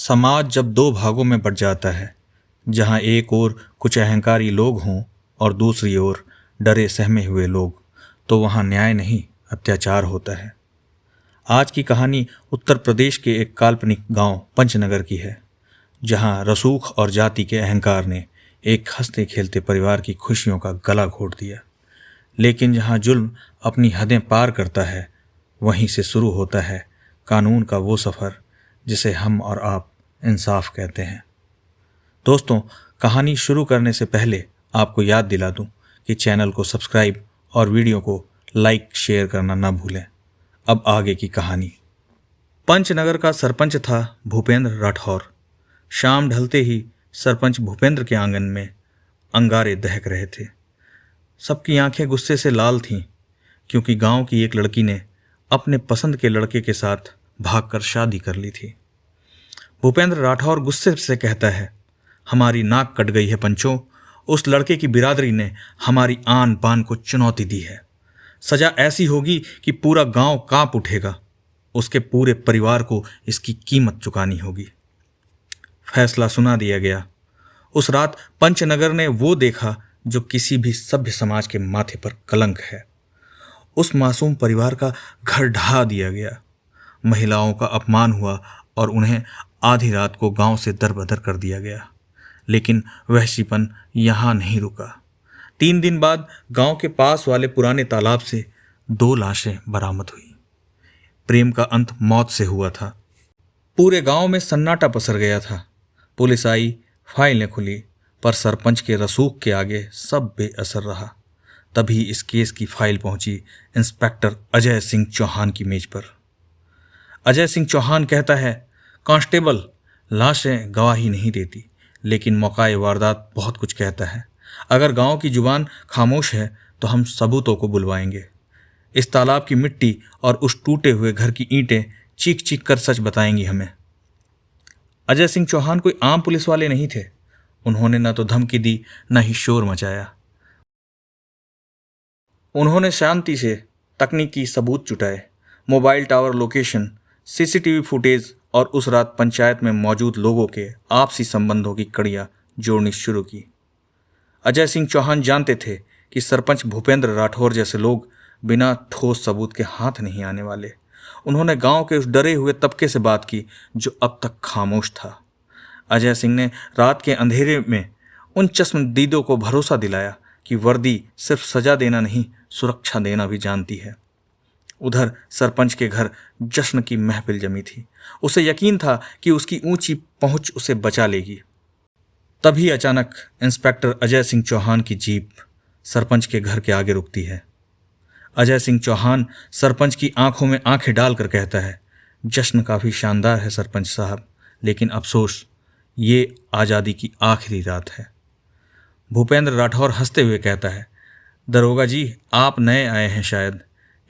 समाज जब दो भागों में बंट जाता है, जहां एक ओर कुछ अहंकारी लोग हों और दूसरी ओर डरे सहमे हुए लोग, तो वहां न्याय नहीं अत्याचार होता है। आज की कहानी उत्तर प्रदेश के एक काल्पनिक गांव पंचनगर की है, जहां रसूख और जाति के अहंकार ने एक हंसते खेलते परिवार की खुशियों का गला घोट दिया। लेकिन जहां जुल्म अपनी हदें पार करता है, वहीं से शुरू होता है कानून का वो सफ़र जिसे हम और आप इंसाफ कहते हैं। दोस्तों, कहानी शुरू करने से पहले आपको याद दिला दूं कि चैनल को सब्सक्राइब और वीडियो को लाइक शेयर करना ना भूलें। अब आगे की कहानी। पंचनगर का सरपंच था भूपेंद्र राठौर। शाम ढलते ही सरपंच भूपेंद्र के आंगन में अंगारे दहक रहे थे। सबकी आंखें गुस्से से लाल थीं, क्योंकि गांव की एक लड़की ने अपने पसंद के लड़के के साथ भागकर शादी कर ली थी। भूपेंद्र राठौर गुस्से से कहता है, हमारी नाक कट गई है पंचों। उस लड़के की बिरादरी ने हमारी आन बान को चुनौती दी है। सजा ऐसी होगी कि पूरा गांव कांप उठेगा। उसके पूरे परिवार को इसकी कीमत चुकानी होगी। फैसला सुना दिया गया। उस रात पंचनगर ने वो देखा जो किसी भी सभ्य समाज के माथे पर कलंक है। उस मासूम परिवार का घर ढहा दिया गया। महिलाओं का अपमान हुआ और उन्हें आधी रात को गांव से दरबदर कर दिया गया। लेकिन वहशीपन यहाँ नहीं रुका। 3 दिन बाद गांव के पास वाले पुराने तालाब से 2 लाशें बरामद हुई। प्रेम का अंत मौत से हुआ था। पूरे गांव में सन्नाटा पसर गया था। पुलिस आई, फाइलें खुली, पर सरपंच के रसूख के आगे सब बेअसर रहा। तभी इस केस की फाइल पहुंची इंस्पेक्टर अजय सिंह चौहान की मेज पर। अजय सिंह चौहान कहता है, कांस्टेबल, लाशें गवाही नहीं देती, लेकिन मौकाए वारदात बहुत कुछ कहता है। अगर गांव की जुबान खामोश है तो हम सबूतों को बुलवाएंगे। इस तालाब की मिट्टी और उस टूटे हुए घर की ईंटें चीख चीख कर सच बताएंगी हमें। अजय सिंह चौहान कोई आम पुलिस वाले नहीं थे। उन्होंने न तो धमकी दी, न ही शोर मचाया। उन्होंने शांति से तकनीकी सबूत जुटाए, mobile tower location, CCTV footage और उस रात पंचायत में मौजूद लोगों के आपसी संबंधों की कड़ियां जोड़नी शुरू की। अजय सिंह चौहान जानते थे कि सरपंच भूपेंद्र राठौर जैसे लोग बिना ठोस सबूत के हाथ नहीं आने वाले। उन्होंने गांव के उस डरे हुए तबके से बात की जो अब तक खामोश था। अजय सिंह ने रात के अंधेरे में उन चश्मदीदों को भरोसा दिलाया कि वर्दी सिर्फ सजा देना नहीं, सुरक्षा देना भी जानती है। उधर सरपंच के घर जश्न की महफिल जमी थी। उसे यकीन था कि उसकी ऊंची पहुंच उसे बचा लेगी। तभी अचानक इंस्पेक्टर अजय सिंह चौहान की जीप सरपंच के घर के आगे रुकती है। अजय सिंह चौहान सरपंच की आंखों में आंखें डालकर कहता है, जश्न काफ़ी शानदार है सरपंच साहब, लेकिन अफसोस ये आज़ादी की आखिरी रात है। भूपेंद्र राठौर हंसते हुए कहता है, दरोगा जी, आप नए आए हैं शायद।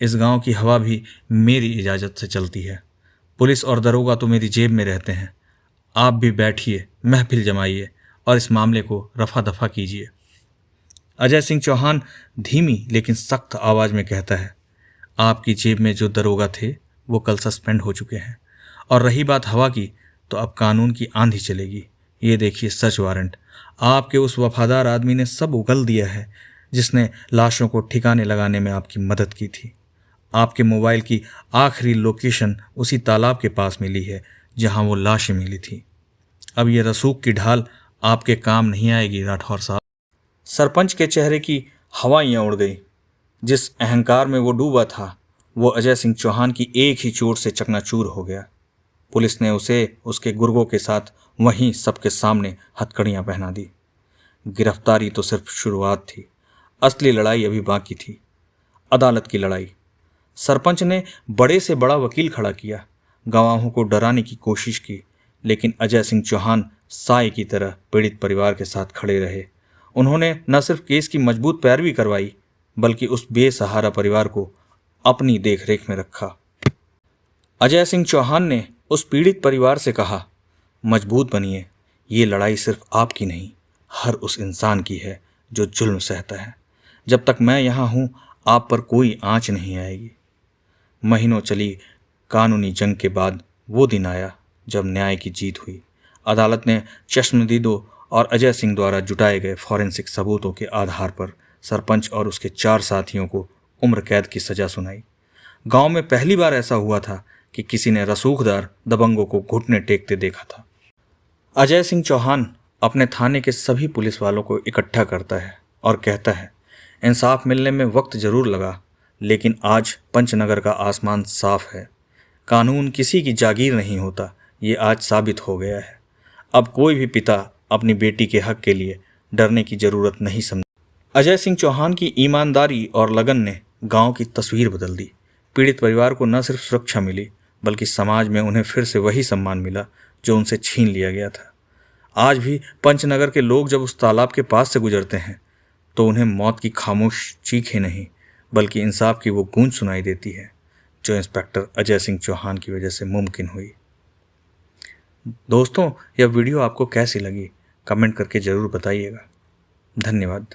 इस गांव की हवा भी मेरी इजाज़त से चलती है। पुलिस और दरोगा तो मेरी जेब में रहते हैं। आप भी बैठिए, महफिल जमाइए और इस मामले को रफा दफा कीजिए। अजय सिंह चौहान धीमी लेकिन सख्त आवाज़ में कहता है, आपकी जेब में जो दरोगा थे वो कल सस्पेंड हो चुके हैं, और रही बात हवा की, तो अब कानून की आंधी चलेगी। ये देखिए सर्च वारंट। आपके उस वफादार आदमी ने सब उगल दिया है जिसने लाशों को ठिकाने लगाने में आपकी मदद की थी। आपके मोबाइल की आखिरी लोकेशन उसी तालाब के पास मिली है जहां वो लाशें मिली थी। अब ये रसूख की ढाल आपके काम नहीं आएगी राठौर साहब। सरपंच के चेहरे की हवाइयाँ उड़ गई। जिस अहंकार में वो डूबा था, वो अजय सिंह चौहान की एक ही चोट से चकनाचूर हो गया। पुलिस ने उसे उसके गुर्गों के साथ वहीं सबके सामने हथकड़ियाँ पहना दी। गिरफ्तारी तो सिर्फ शुरुआत थी, असली लड़ाई अभी बाकी थी। अदालत की लड़ाई। सरपंच ने बड़े से बड़ा वकील खड़ा किया, गवाहों को डराने की कोशिश की, लेकिन अजय सिंह चौहान साए की तरह पीड़ित परिवार के साथ खड़े रहे। उन्होंने न सिर्फ केस की मजबूत पैरवी करवाई, बल्कि उस बेसहारा परिवार को अपनी देखरेख में रखा। अजय सिंह चौहान ने उस पीड़ित परिवार से कहा, मजबूत बनिए, ये लड़ाई सिर्फ आपकी नहीं, हर उस इंसान की है जो जुल्म सहता है। जब तक मैं यहाँ हूँ, आप पर कोई आंच नहीं आएगी। महीनों चली कानूनी जंग के बाद वो दिन आया जब न्याय की जीत हुई। अदालत ने चश्मदीदों और अजय सिंह द्वारा जुटाए गए फॉरेंसिक सबूतों के आधार पर सरपंच और उसके 4 साथियों को उम्र कैद की सजा सुनाई। गांव में पहली बार ऐसा हुआ था कि किसी ने रसूखदार दबंगों को घुटने टेकते देखा था। अजय सिंह चौहान अपने थाने के सभी पुलिस वालों को इकट्ठा करता है और कहता है, इंसाफ मिलने में वक्त जरूर लगा, लेकिन आज पंचनगर का आसमान साफ है। कानून किसी की जागीर नहीं होता, ये आज साबित हो गया है। अब कोई भी पिता अपनी बेटी के हक के लिए डरने की जरूरत नहीं समझ। अजय सिंह चौहान की ईमानदारी और लगन ने गांव की तस्वीर बदल दी। पीड़ित परिवार को न सिर्फ सुरक्षा मिली, बल्कि समाज में उन्हें फिर से वही सम्मान मिला जो उनसे छीन लिया गया था। आज भी पंचनगर के लोग जब उस तालाब के पास से गुजरते हैं तो उन्हें मौत की खामोश चीखें नहीं, बल्कि इंसाफ की वो गूंज सुनाई देती है जो इंस्पेक्टर अजय सिंह चौहान की वजह से मुमकिन हुई। दोस्तों, यह वीडियो आपको कैसी लगी कमेंट करके ज़रूर बताइएगा। धन्यवाद।